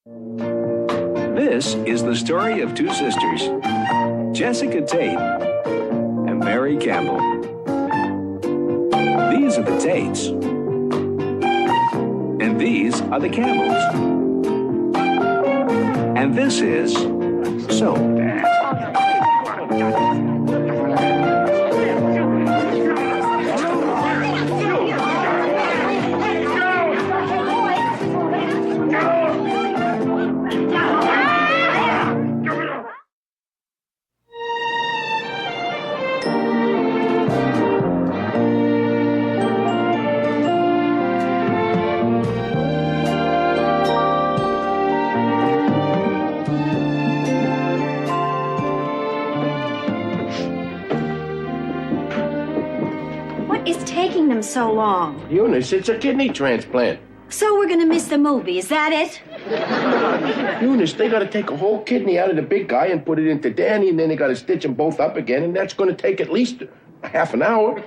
This is the story of two sisters, Jessica Tate and Mary Campbell. These are the Tates, and these are the Campbells. And this is So Bad. So long. Eunice, it's a kidney transplant. So we're gonna miss the movie, is that it? Eunice, they gotta take a whole kidney out of the big guy and put it into Danny, and then they gotta stitch them both up again, and that's gonna take at least a half an hour.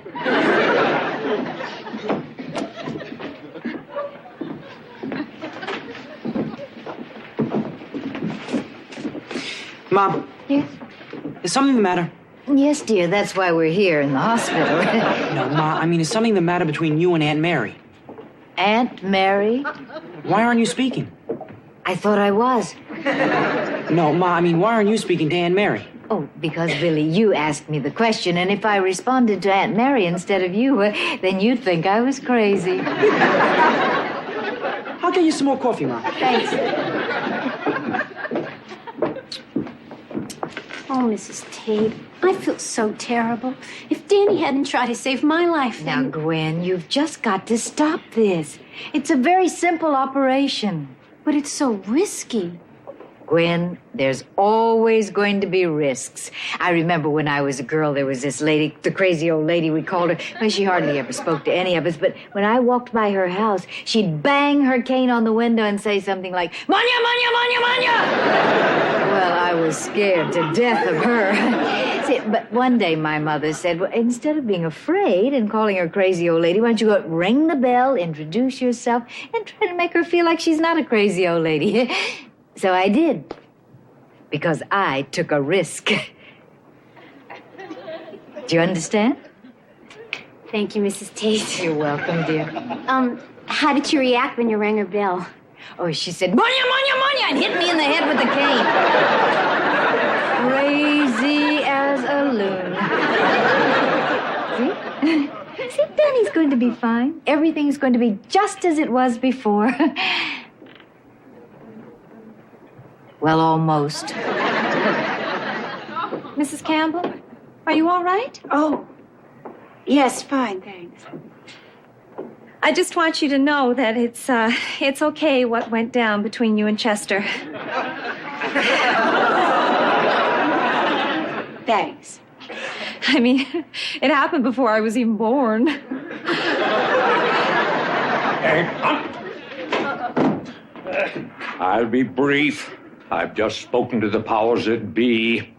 Mom. Yes? Is something the matter? Yes, dear, that's why we're here in the hospital. No, Ma, I mean, is something the matter between you and Aunt Mary? Aunt Mary? Why aren't you speaking? I thought I was. No, Ma, I mean, why aren't you speaking to Aunt Mary? Oh, because, Billy, you asked me the question, and if I responded to Aunt Mary instead of you, then you'd think I was crazy. I'll get you some more coffee, Ma. Thanks. Oh, Mrs. Tate, I feel so terrible. If Danny hadn't tried to save my life, Now, then... Gwen, you've just got to stop this. It's a very simple operation. But it's so risky. Gwen, there's always going to be risks. I remember when I was a girl, there was this lady, the crazy old lady we called her. Well, she hardly ever spoke to any of us, but when I walked by her house, she'd bang her cane on the window and say something like, "Manya, Manya, Manya, Manya!" Well, I was scared to death of her. See, but one day my mother said, well, instead of being afraid and calling her crazy old lady, why don't you go ring the bell, introduce yourself, and try to make her feel like she's not a crazy old lady. So I did, because I took a risk. Do you understand? Thank you, Mrs. Tate. You're welcome, dear. How did she react when you rang her bell? Oh, she said, "Manya, Manya, Manya," and hit me in the head with the cane. Crazy as a loon. See? See, Danny's going to be fine. Everything's going to be just as it was before. Well, almost. Mrs. Campbell, are you all right? Oh, yes, fine, thanks. I just want you to know that it's okay what went down between you and Chester. Thanks. I mean, it happened before I was even born. I'll be brief. I've just spoken to the powers that be,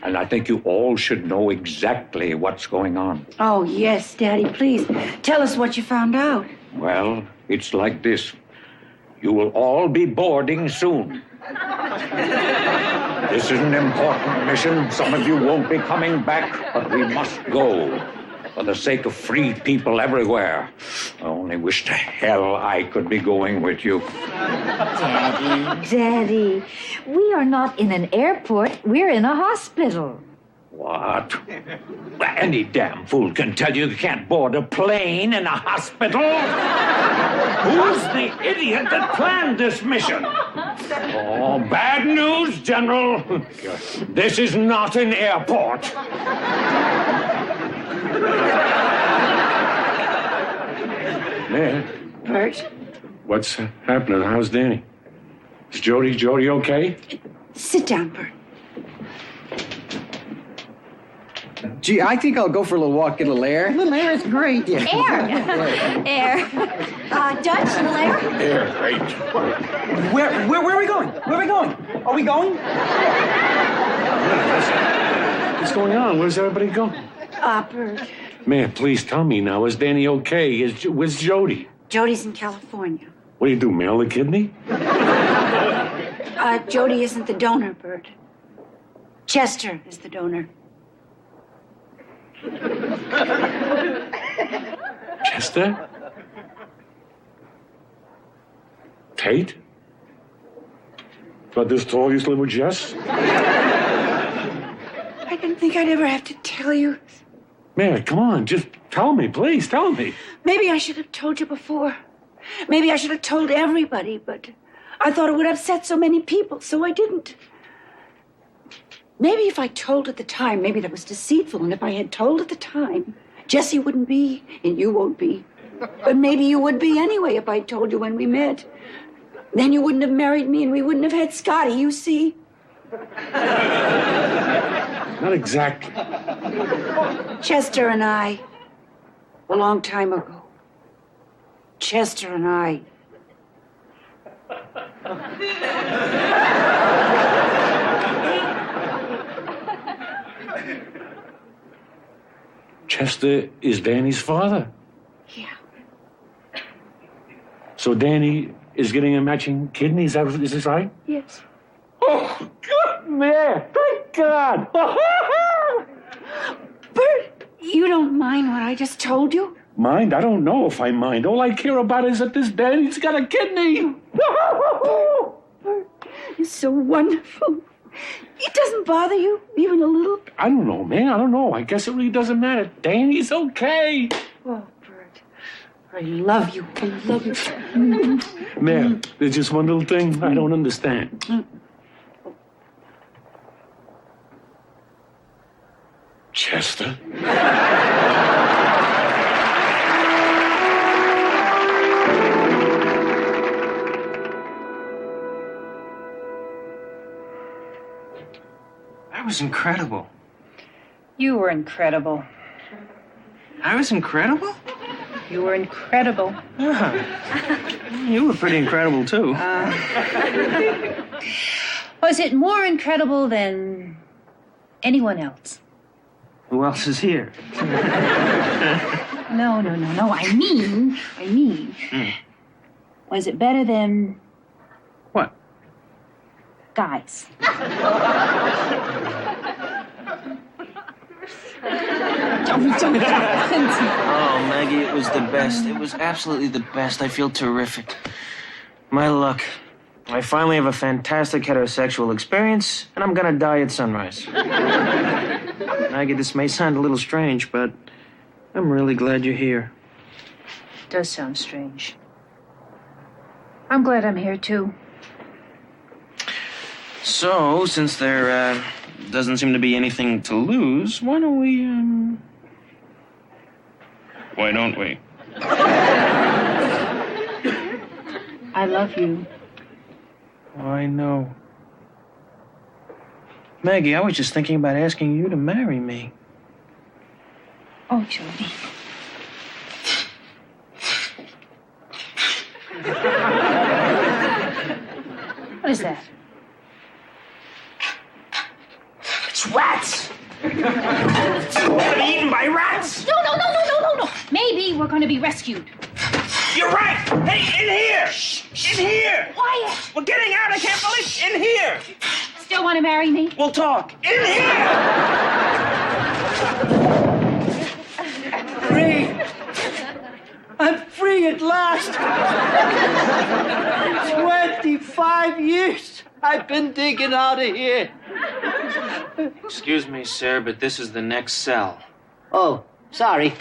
and I think you all should know exactly what's going on. Oh, yes, Daddy, please. Tell us what you found out. Well, it's like this. You will all be boarding soon. This is an important mission. Some of you won't be coming back, but we must go. For the sake of free people everywhere. I only wish to hell I could be going with you. Daddy, we are not in an airport. We're in a hospital. What? Any damn fool can tell you can't board a plane in a hospital. Who's the idiot that planned this mission? Oh, bad news, General. This is not an airport. Man, Bert? what's happening? How's Danny? Is Jody okay? Sit down, Bert. Gee, I think I'll go for a little walk, get a little air. A little air is great. Yeah. Air. Dutch, little air? Yeah, great. Where are we going? Where are we going? Are we going? What's going on? Where's everybody going? Bert. Man, please tell me now. Is Danny okay? Where's Jody? Jody's in California. What do you do, mail the kidney? Jody isn't the donor, Bert. Chester is the donor. Chester? Tate? Got this story little Jess? I didn't think I'd ever have to tell you. Mary, come on, just tell me, please, tell me. Maybe I should have told you before. Maybe I should have told everybody, but I thought it would upset so many people, so I didn't. Maybe if I told at the time, maybe that was deceitful, and if I had told at the time, Jesse wouldn't be, and you won't be. But maybe you would be anyway if I told you when we met. Then you wouldn't have married me, and we wouldn't have had Scotty, you see? Not exactly. Chester and I, a long time ago. Chester and I. Chester is Danny's father. Yeah. So Danny is getting a matching kidney, is this right? Yes. Oh, good man! Thank God! Bert, you don't mind what I just told you? Mind? I don't know if I mind. All I care about is that this Danny's got a kidney! Bert, you're so wonderful. It doesn't bother you, even a little? I don't know, man. I don't know. I guess it really doesn't matter. Danny's okay. Oh, Bert, I love you. I love you. Man, there's just one little thing I don't understand. Chester? That was incredible. You were incredible. I was incredible? You were incredible. You were pretty incredible, too. Was it more incredible than anyone else? Who else is here? No. I mean. Was it better than What? guys? Oh, Maggie, it was the best. It was absolutely the best. I feel terrific. My luck. I finally have a fantastic heterosexual experience, and I'm gonna die at sunrise. Maggie, this may sound a little strange, but I'm really glad you're here. It does sound strange. I'm glad I'm here, too. So, since there doesn't seem to be anything to lose, why don't we, Why don't we? I love you. Oh, I know. Maggie, I was just thinking about asking you to marry me. Oh, Jody. What is that? It's rats! We're gonna be eaten by rats! No. Maybe we're going to be rescued. You're right! Hey, in here! In here! Quiet! We're getting out, I can't believe in here! Still want to marry me? We'll talk. In here! Free! I'm free at last! 25 years I've been digging out of here. Excuse me, sir, but this is the next cell. Oh, sorry.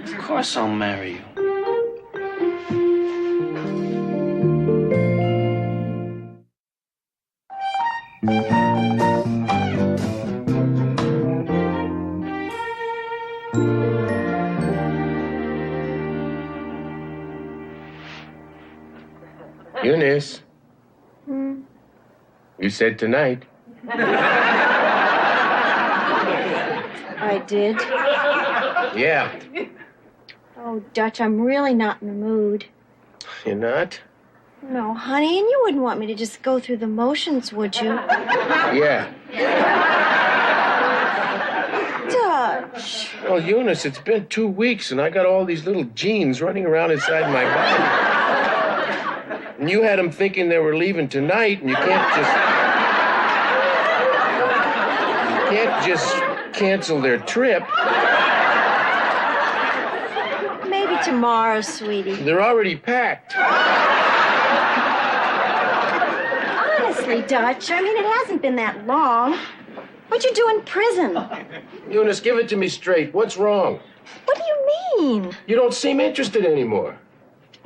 Of course I'll marry you. Eunice. You said tonight. I did. Yeah. Oh, Dutch, I'm really not in the mood. You're not? No, honey, and you wouldn't want me to just go through the motions, would you? Yeah. Dutch. Well, Eunice, it's been 2 weeks, and I got all these little genes running around inside my body. And you had them thinking they were leaving tonight, and you can't just cancel their trip. Maybe tomorrow, sweetie. They're already packed. Honestly, Dutch, I mean, it hasn't been that long. What'd you do in prison? Eunice, give it to me straight. What's wrong? What do you mean? You don't seem interested anymore.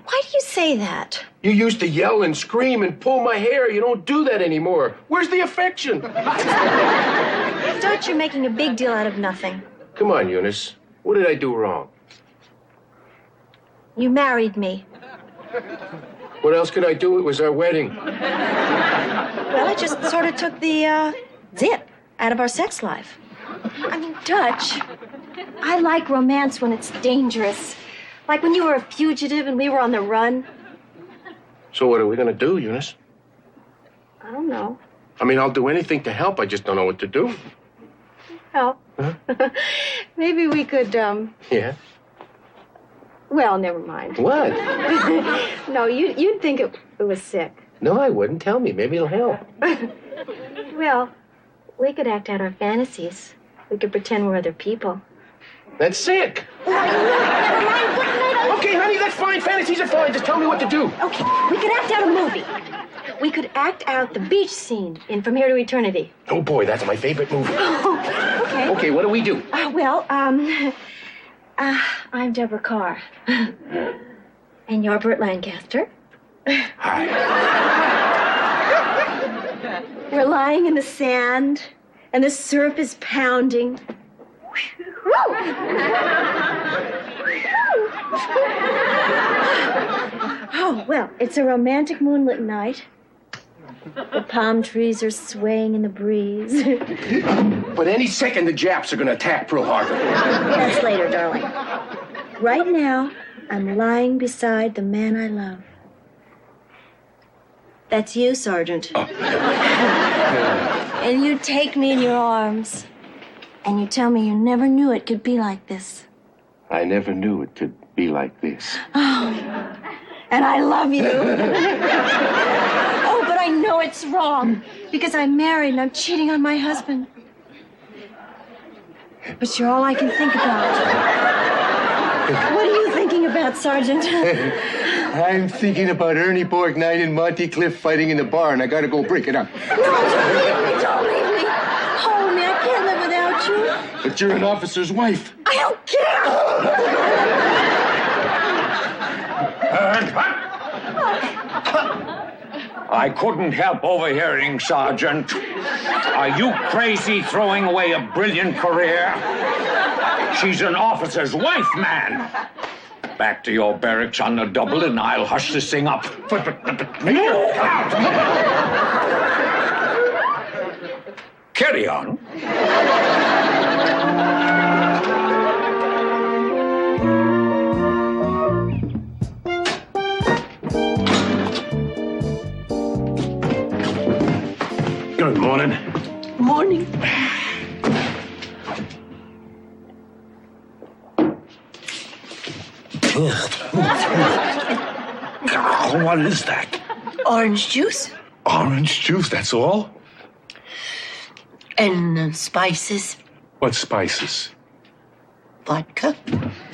Why do you say that? You used to yell and scream and pull my hair. You don't do that anymore. Where's the affection? Dutch, you're making a big deal out of nothing. Come on, Eunice. What did I do wrong? You married me. What else could I do? It was our wedding. Well, it just sort of took the zip out of our sex life. I mean, Dutch, I like romance when it's dangerous. Like when you were a fugitive and we were on the run. So what are we going to do, Eunice? I don't know. I mean, I'll do anything to help. I just don't know what to do. Help. Huh? Maybe we could, Yeah? well, never mind. What? No, you'd think it was sick. No, I wouldn't. Tell me. Maybe it'll help. Well, we could act out our fantasies. We could pretend we're other people. That's sick. Okay, honey, that's fine. Fantasies are fine. Just tell me what to do. Okay, we could act out a movie. We could act out the beach scene in From Here to Eternity. Oh, boy, that's my favorite movie. Okay. Okay, what do we do? I'm Deborah Carr. And you're Burt Lancaster. Hi. We're lying in the sand, and the surf is pounding. Oh, well, it's a romantic moonlit night. The palm trees are swaying in the breeze. But any second, the Japs are going to attack Pearl Harbor. That's later, darling. Right now, I'm lying beside the man I love. That's you, Sergeant. Oh. And you take me in your arms. And you tell me you never knew it could be like this. I never knew it could be like this. Oh, and I love you. Oh, but I know it's wrong. Because I'm married and I'm cheating on my husband. But you're all I can think about. What are you thinking about, Sergeant? I'm thinking about Ernie Borgnine and Monty Cliff fighting in the bar, and I gotta go break it up. No, don't leave me, don't leave me. Hold me, I can't live without you. But you're an officer's wife. I don't care. I couldn't help overhearing, Sergeant. Are you crazy throwing away a brilliant career? She's an officer's wife, man. Back to your barracks on the double, and I'll hush this thing up. Carry on. Good morning. Morning. What is that? Orange juice Orange juice, that's all? and spices. What spices? Vodka.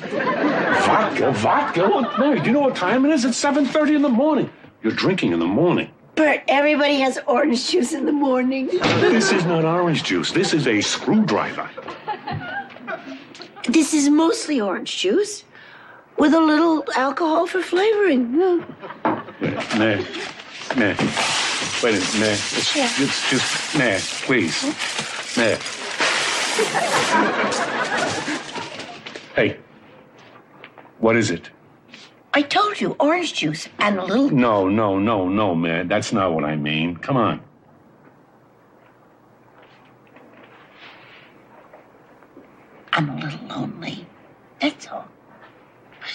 Vodka? What, Mary, do you know what time it is? It's 7:30 in the morning. You're drinking in the morning. Bert, everybody has orange juice in the morning. This is not orange juice. This is a screwdriver. This is mostly orange juice with a little alcohol for flavoring. Nah. Wait a minute, nah. It's just, nah, please. Nah. Hey, what is it? I told you, orange juice and a little... No, man. That's not what I mean. Come on. I'm a little lonely. That's all.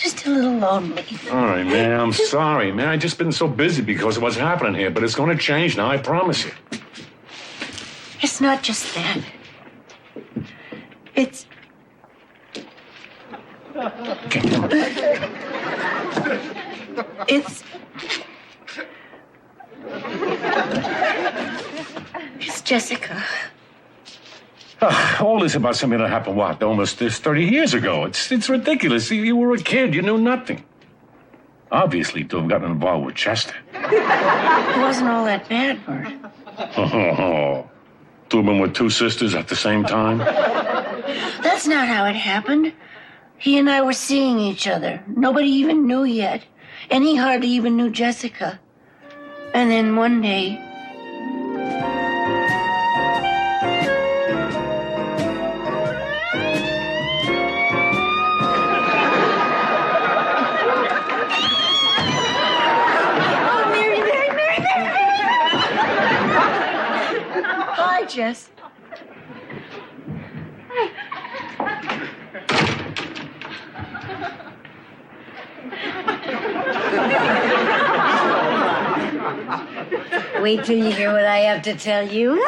Just a little lonely. All right, man. I'm sorry, man. I've just been so busy because of what's happening here, but it's going to change now, I promise you. It's not just that. It's Jessica. All this about something that happened, what, almost 30 years ago. It's ridiculous. You were a kid. You knew nothing. Obviously, to have gotten involved with Chester. It wasn't all that bad, Bert. Two of them with two sisters at the same time? That's not how it happened. He and I were seeing each other. Nobody even knew yet. And he hardly even knew Jessica. And then one day... Hi, Jess. Wait till you hear what I have to tell you.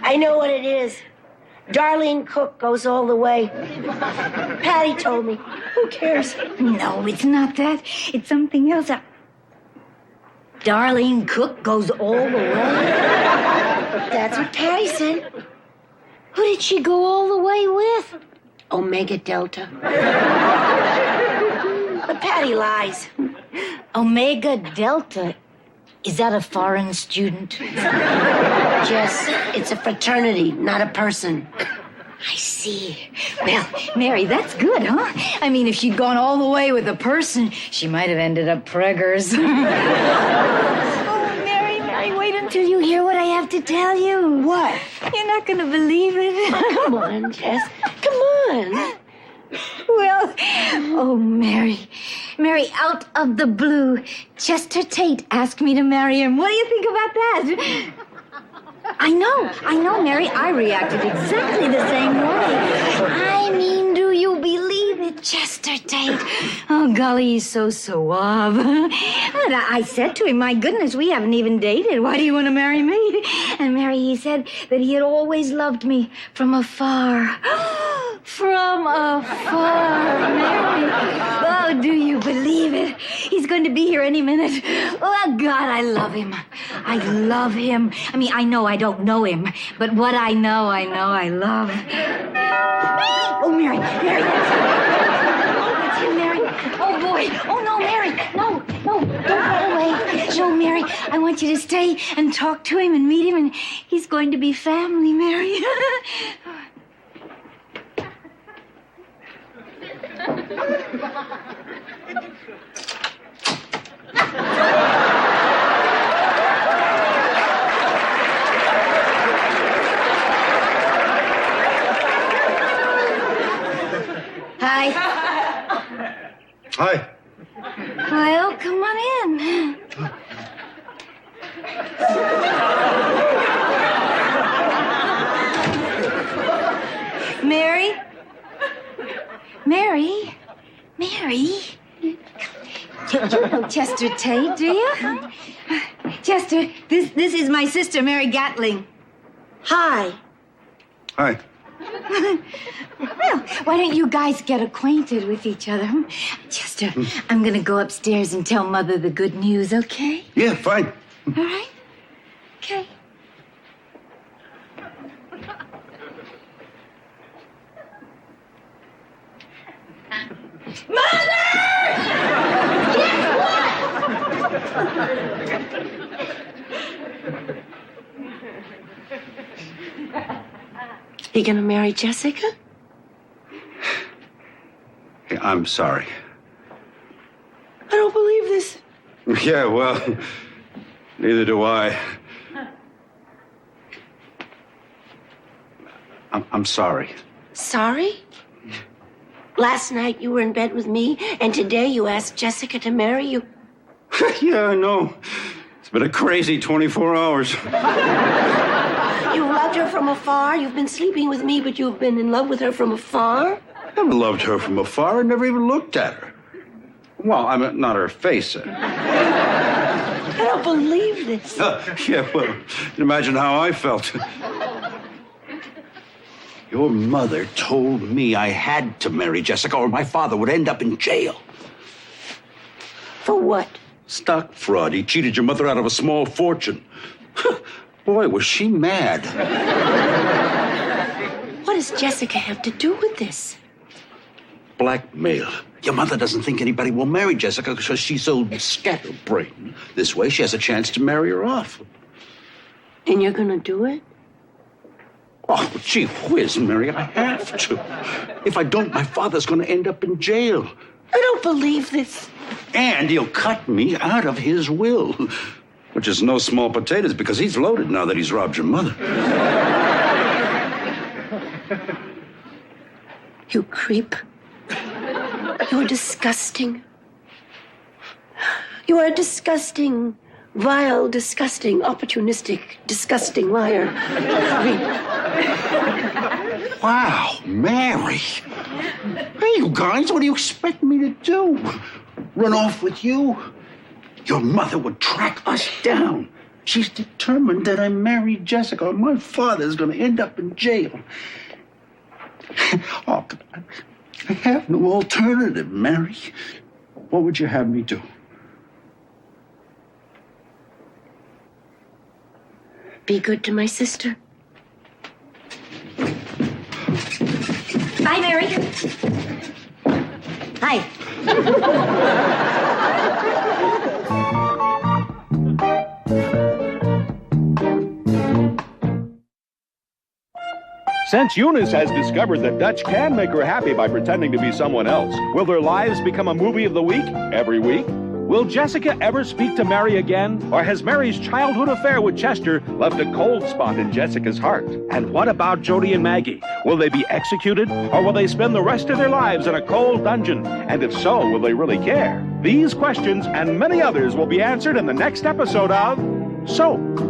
I know what it is. Darlene Cook goes all the way. Patty told me. Who cares? No, it's not that. It's something else. Darlene Cook goes all the way. That's what Patty said. Who did she go all the way with? Omega Delta. But Patty lies. Omega Delta. Is that a foreign student? Jess, it's a fraternity, not a person. I see. Well, Mary, that's good, huh? I mean, if she'd gone all the way with a person, she might have ended up preggers. Oh, Mary, wait until you hear what I have to tell you. What? You're not going to believe it. Come on, Jess. Come on. Well, oh, Mary, out of the blue, Chester Tate asked me to marry him. What do you think about that? I know, Mary. I reacted exactly the same way. I mean, do you believe it, Chester Tate? Oh, golly, he's so suave. And I said to him, my goodness, we haven't even dated. Why do you want to marry me? And Mary, he said that he had always loved me from afar. From afar, Mary. Oh, do you believe it? He's going to be here any minute. Oh, God, I love him. I love him. I mean, I know I don't know him, but what I know, I love. Oh, Mary. That's him, Mary. Oh, boy. Oh, no, Mary. No, don't run away. No, Mary, I want you to stay and talk to him and meet him, and he's going to be family, Mary. Hi. Hi. Well, come on in. Mary? You know Chester Tate, do you? Chester, this is my sister, Mary Gatling. Hi. Hi. Well, why don't you guys get acquainted with each other? Chester, I'm going to go upstairs and tell Mother the good news, okay? Yeah, fine. All right? Okay. You gonna marry Jessica? I'm sorry. I don't believe this. Yeah, well, neither do I. I'm sorry. Sorry? Last night you were in bed with me, and today you asked Jessica to marry you. Yeah, I know. It's been a crazy 24 hours. You loved her from afar. You've been sleeping with me, but you've been in love with her from afar? I haven't loved her from afar. I never even looked at her. Well, I mean, not her face. I don't believe this. Yeah, well, imagine how I felt. Your mother told me I had to marry Jessica or my father would end up in jail. For what? Stock fraud. He cheated your mother out of a small fortune. Boy, was she mad. What does Jessica have to do with this? Blackmail. Your mother doesn't think anybody will marry Jessica because she's so scatterbrained. This way, she has a chance to marry her off. And you're gonna do it? Oh, gee whiz, Mary, I have to. If I don't, my father's gonna end up in jail. I don't believe this. And he'll cut me out of his will. Which is no small potatoes because he's loaded now that he's robbed your mother. You creep. You're disgusting. You are a disgusting, vile, disgusting, opportunistic, disgusting liar. Creep. Wow, Mary. Hey, you guys, what do you expect me to do? Run off with you? Your mother would track us down. She's determined that I marry Jessica, and my father's going to end up in jail. Oh, I have no alternative, Mary. What would you have me do? Be good to my sister. Bye, Mary. Hi. Since Eunice has discovered that Dutch can make her happy by pretending to be someone else, will their lives become a movie of the week every week? Will Jessica ever speak to Mary again? Or has Mary's childhood affair with Chester left a cold spot in Jessica's heart? And what about Jody and Maggie? Will they be executed? Or will they spend the rest of their lives in a cold dungeon? And if so, will they really care? These questions and many others will be answered in the next episode of Soap.